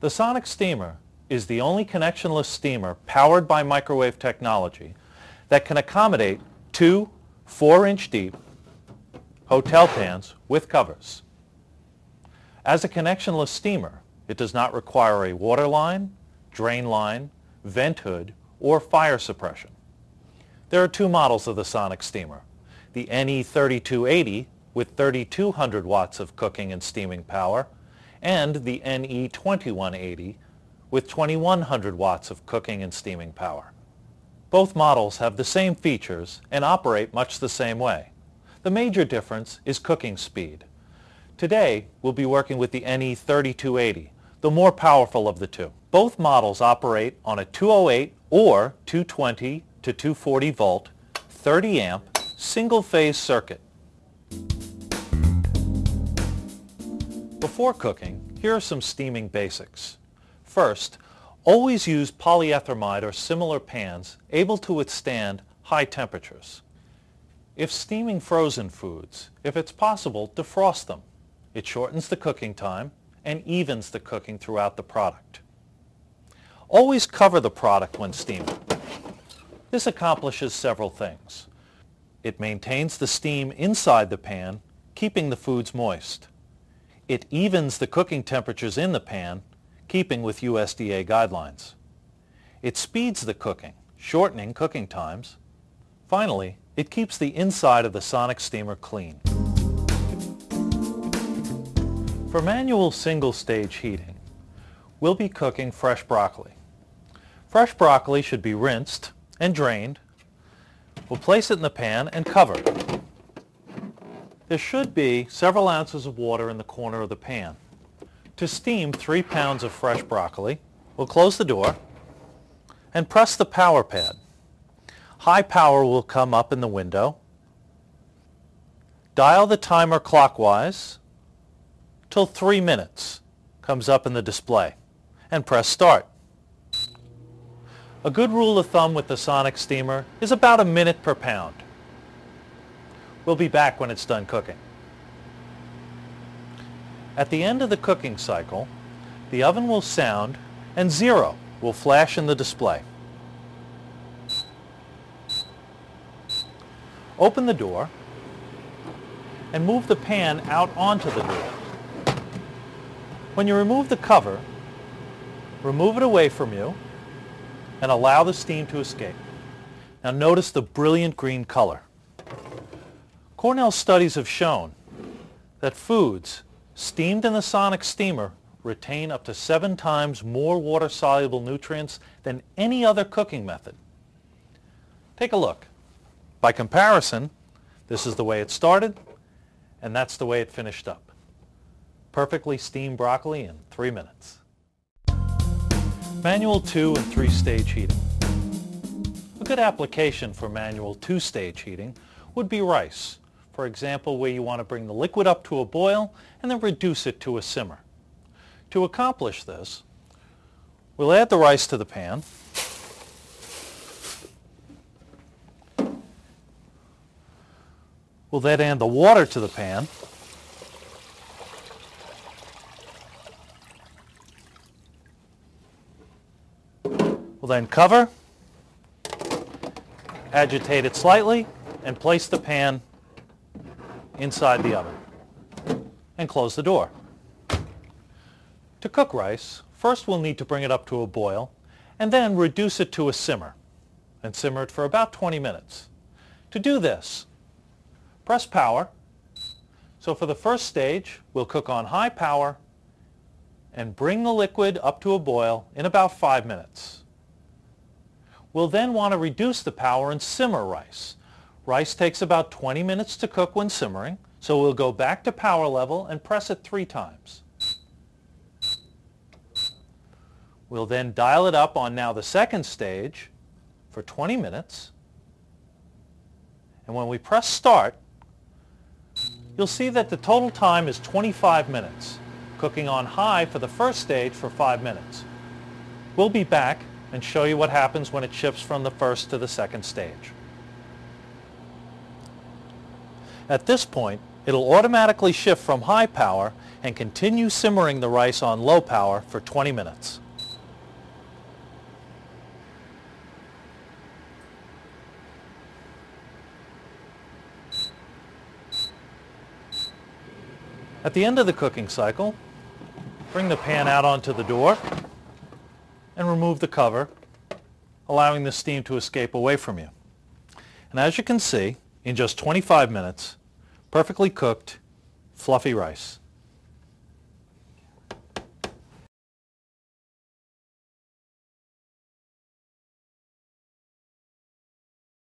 The Sonic Steamer is the only connectionless steamer powered by microwave technology that can accommodate two 4-inch deep hotel pans with covers. As a connectionless steamer, it does not require a water line, drain line, vent hood, or fire suppression. There are two models of the Sonic Steamer, the NE3280 with 3,200 watts of cooking and steaming power, and the NE2180 with 2,100 watts of cooking and steaming power. Both models have the same features and operate much the same way. The major difference is cooking speed. Today, we'll be working with the NE3280, the more powerful of the two. Both models operate on a 208 or 220 to 240 volt, 30 amp, single-phase circuit. Before cooking, here are some steaming basics. First, always use polyethermite or similar pans able to withstand high temperatures. If steaming frozen foods, if it's possible, defrost them. It shortens the cooking time and evens the cooking throughout the product. Always cover the product when steaming. This accomplishes several things. It maintains the steam inside the pan, keeping the foods moist. It evens the cooking temperatures in the pan, keeping with USDA guidelines. It speeds the cooking, shortening cooking times. Finally, it keeps the inside of the Sonic Steamer clean. For manual single-stage heating, we'll be cooking fresh broccoli. Fresh broccoli should be rinsed and drained. We'll place it in the pan and cover. There should be several ounces of water in the corner of the pan. To steam 3 pounds of fresh broccoli, we'll close the door and press the power pad. High power will come up in the window. Dial the timer clockwise till 3 minutes comes up in the display and press start. A good rule of thumb with the Sonic Steamer is about a minute per pound. We'll be back when it's done cooking. At the end of the cooking cycle, the oven will sound and 0 will flash in the display. Open the door and move the pan out onto the door. When you remove the cover, remove it away from you and allow the steam to escape. Now notice the brilliant green color. Cornell studies have shown that foods steamed in the Sonic Steamer retain up to 7 times more water-soluble nutrients than any other cooking method. Take a look. By comparison, this is the way it started, and that's the way it finished up. Perfectly steamed broccoli in 3 minutes. Manual 2 and 3-stage heating. A good application for manual 2-stage heating would be rice. For example, where you want to bring the liquid up to a boil and then reduce it to a simmer. To accomplish this, we'll add the rice to the pan. We'll then add the water to the pan. We'll then cover, agitate it slightly, and place the pan inside the oven and close the door. To cook rice, first we'll need to bring it up to a boil and then reduce it to a simmer and simmer it for about 20 minutes. To do this, press power. So for the first stage, we'll cook on high power and bring the liquid up to a boil in about 5 minutes. We'll then want to reduce the power and simmer rice. Rice takes about 20 minutes to cook when simmering, so we'll go back to power level and press it 3 times. We'll then dial it up on now the second stage for 20 minutes. And when we press start, you'll see that the total time is 25 minutes, cooking on high for the first stage for 5 minutes. We'll be back and show you what happens when it shifts from the first to the second stage. At this point, It'll automatically shift from high power and continue simmering the rice on low power for 20 minutes. At the end of the cooking cycle, bring the pan out onto the door and remove the cover, allowing the steam to escape away from you. And as you can see, in just 25 minutes, perfectly cooked, fluffy rice.